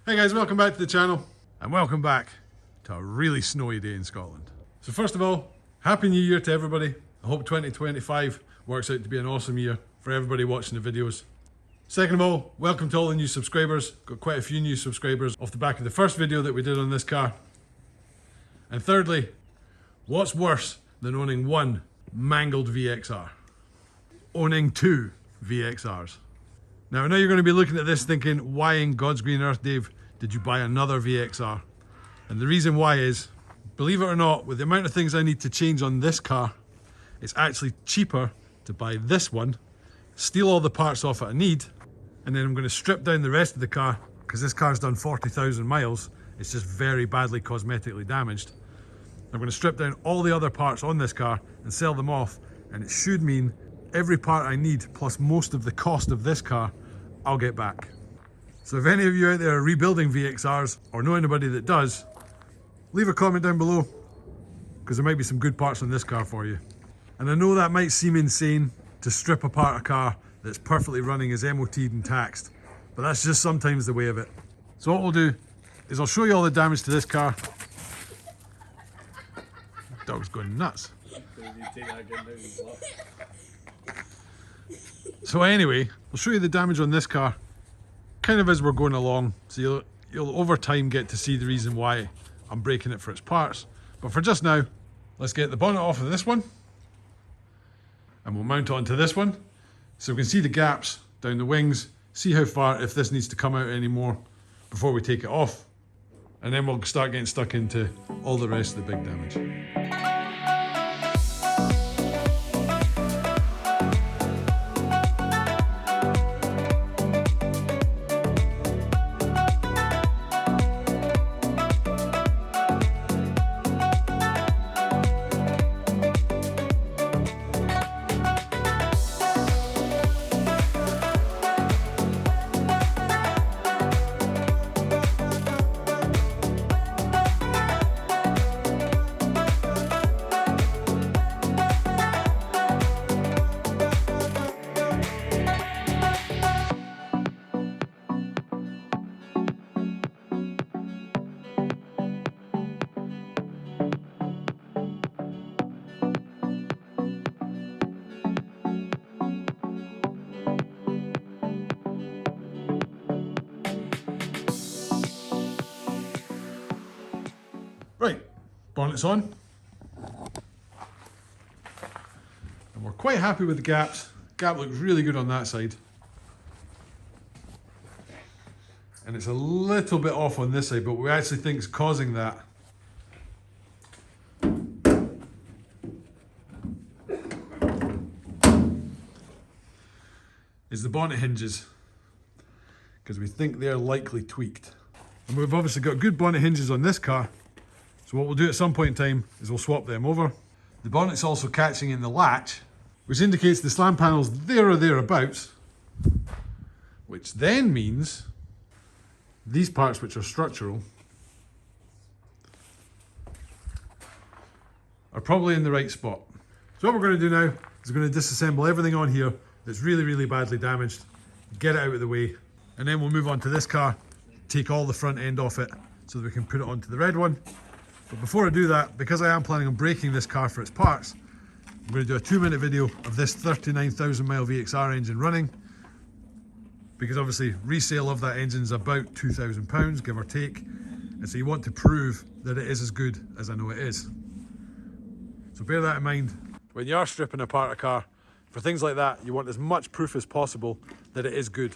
Hey guys, welcome back to the channel and welcome back to a really snowy day in Scotland. So first of all, Happy New Year to everybody. I hope 2025 works out to be an awesome year for everybody watching the videos. Second of all, welcome to all the new subscribers. Got quite a few new subscribers off the back of the first video that we did on this car. And thirdly, what's worse than owning one mangled VXR? Owning two VXRs. Now I know you're going to be looking at this thinking, why in God's green earth, Dave, did you buy another VXR? And the reason why is, believe it or not, with the amount of things I need to change on this car, it's actually cheaper to buy this one, steal all the parts off it I need, and then I'm going to strip down the rest of the car, because this car's done 40,000 miles, it's just very badly cosmetically damaged. I'm going to strip down all the other parts on this car and sell them off, and it should mean every part I need, plus most of the cost of this car, I'll get back. So if any of you out there are rebuilding VXRs or know anybody that does, leave a comment down below, because there might be some good parts on this car for you. And I know that might seem insane to strip apart a car that's perfectly running, is MOT'd and taxed, but that's just sometimes the way of it. So what we'll do is I'll show you all the damage to this car. Dog's going nuts. So anyway, I'll show you the damage on this car kind of as we're going along, so you'll over time get to see the reason why I'm breaking it for its parts. But for just now, let's get the bonnet off of this one and we'll mount it onto this one so we can see the gaps down the wings, see how far, if this needs to come out anymore before we take it off, and then we'll start getting stuck into all the rest of the big damage. Right, bonnet's on. And we're quite happy with the gaps. Gap looks really good on that side. And it's a little bit off on this side, but we actually think it's causing that. Is the bonnet hinges, because we think they're likely tweaked. And we've obviously got good bonnet hinges on this car. So what we'll do at some point in time is we'll swap them over. The bonnet's also catching in the latch, which indicates the slam panel's there or thereabouts, which then means these parts, which are structural, are probably in the right spot. So what we're going to do now is we're going to disassemble everything on here that's really, really badly damaged, get it out of the way, and then we'll move on to this car, take all the front end off it so that we can put it onto the red one. But before I do that, because I am planning on breaking this car for its parts, I'm going to do a 2-minute video of this 39,000 mile VXR engine running, because obviously resale of that engine is about £2,000, give or take, and so you want to prove that it is as good as I know it is. So bear that in mind. When you are stripping apart a car, for things like that, you want as much proof as possible that it is good.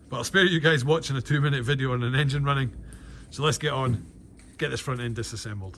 But I'll spare you guys watching a 2-minute video on an engine running, so let's get on. Get this front end disassembled.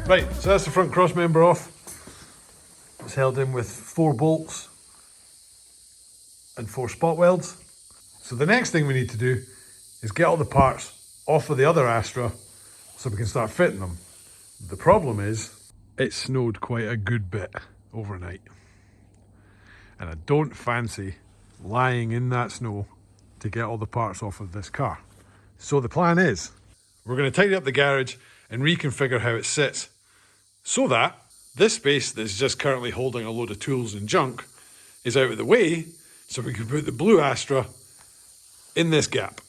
Right, so that's the front cross member off. It's held in with 4 bolts and 4 spot welds. So the next thing we need to do is get all the parts off of the other Astra so we can start fitting them. The problem is, it snowed quite a good bit overnight. And I don't fancy lying in that snow to get all the parts off of this car. So the plan is, we're going to tidy up the garage and reconfigure how it sits so that this space that's just currently holding a load of tools and junk is out of the way, so we can put the blue Astra in this gap.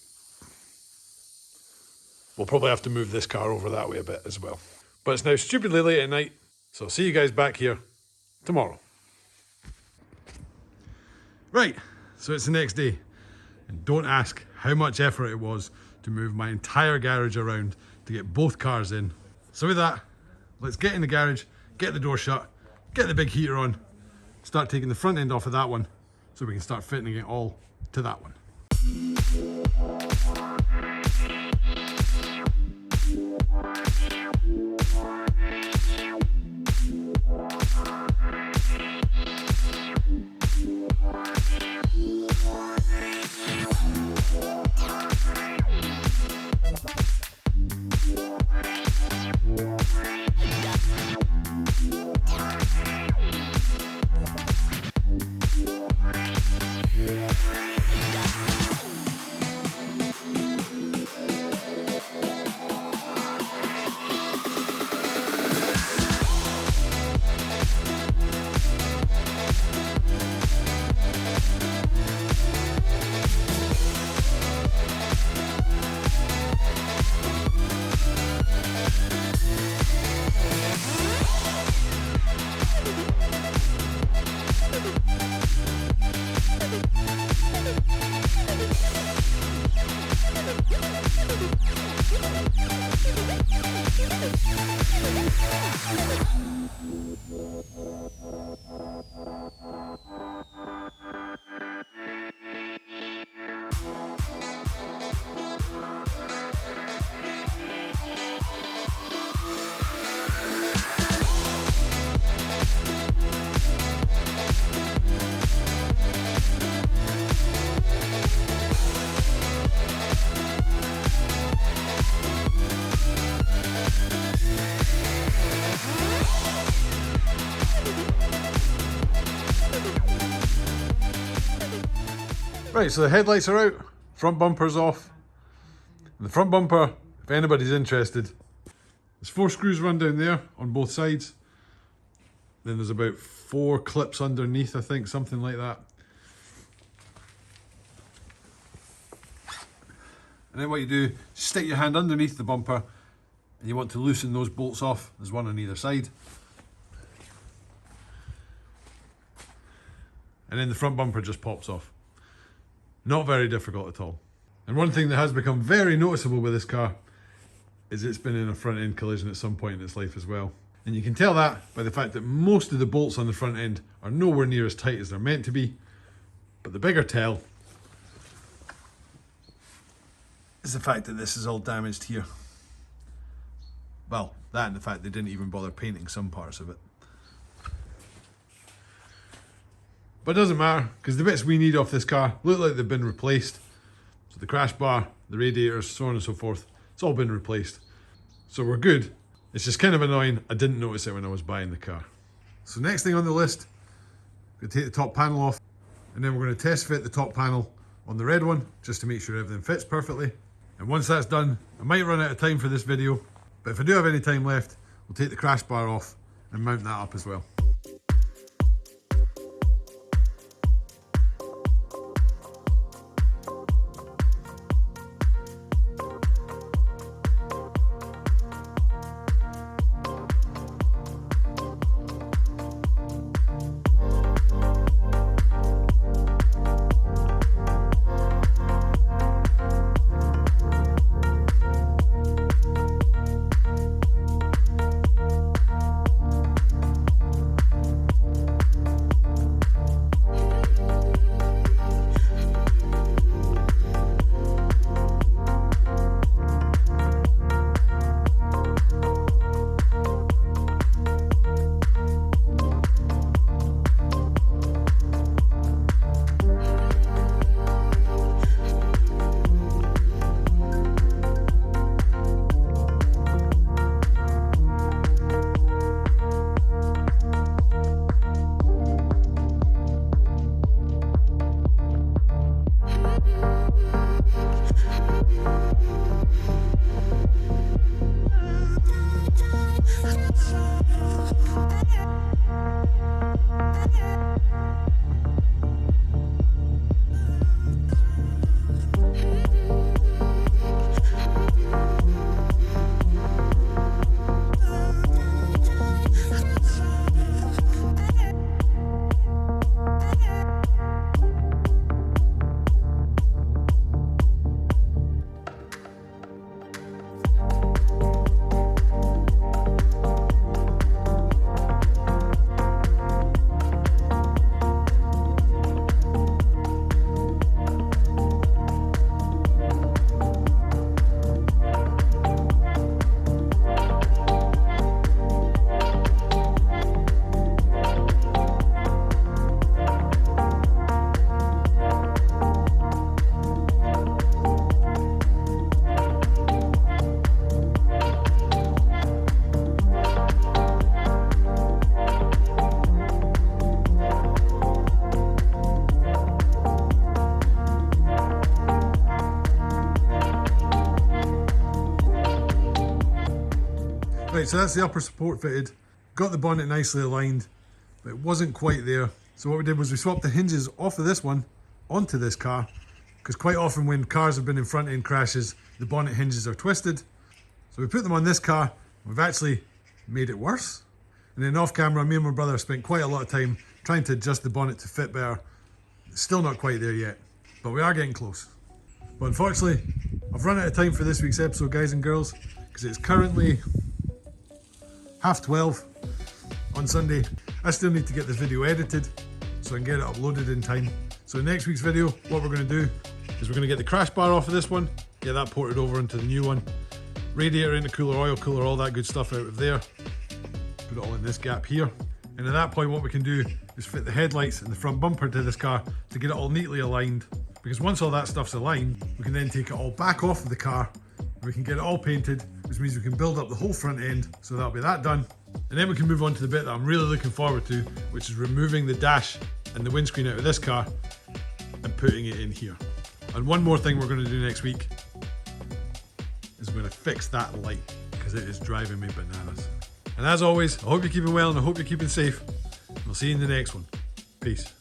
We'll probably have to move this car over that way a bit as well. But it's now stupidly late at night, so I'll see you guys back here tomorrow. Right, so it's the next day. And don't ask how much effort it was to move my entire garage around to get both cars in. So with that, let's get in the garage, get the door shut, get the big heater on, start taking the front end off of that one so we can start fitting it all to that one. Right, so the headlights are out, front bumper's off. And the front bumper, if anybody's interested, there's 4 screws run down there on both sides. Then there's about 4 clips underneath, I think, something like that. And then what you do, stick your hand underneath the bumper and you want to loosen those bolts off. There's one on either side. And then the front bumper just pops off. Not very difficult at all. And one thing that has become very noticeable with this car is it's been in a front end collision at some point in its life as well. And you can tell that by the fact that most of the bolts on the front end are nowhere near as tight as they're meant to be. But the bigger tell is the fact that this is all damaged here. Well, that and the fact they didn't even bother painting some parts of it. But it doesn't matter, because the bits we need off this car look like they've been replaced. So the crash bar, the radiators, so on and so forth, it's all been replaced. So we're good. It's just kind of annoying, I didn't notice it when I was buying the car. So next thing on the list, we're going to take the top panel off, and then we're going to test fit the top panel on the red one, just to make sure everything fits perfectly. And once that's done, I might run out of time for this video, but if I do have any time left, we'll take the crash bar off and mount that up as well. so that's the upper support fitted. Got the bonnet nicely aligned, but it wasn't quite there. So what we did was we swapped the hinges off of this one onto this car, because quite often when cars have been in front end crashes, the bonnet hinges are twisted. So we put them on this car. We've actually made it worse. And then off camera, me and my brother spent quite a lot of time trying to adjust the bonnet to fit better. It's still not quite there yet, but we are getting close. But unfortunately, I've run out of time for this week's episode, guys and girls, because it's currently 12:30 on Sunday. I still need to get this video edited so I can get it uploaded in time. So in next week's video, what we're going to do is we're going to get the crash bar off of this one, get that ported over into the new one, radiator, intercooler, oil cooler, all that good stuff out of there. Put it all in this gap here. And at that point, what we can do is fit the headlights and the front bumper to this car to get it all neatly aligned. Because once all that stuff's aligned, we can then take it all back off of the car. We can get it all painted, which means we can build up the whole front end. So that'll be that done. And then we can move on to the bit that I'm really looking forward to, which is removing the dash and the windscreen out of this car and putting it in here. And one more thing we're going to do next week is we're going to fix that light, because it is driving me bananas. And as always, I hope you're keeping well and I hope you're keeping safe. We'll see you in the next one. Peace.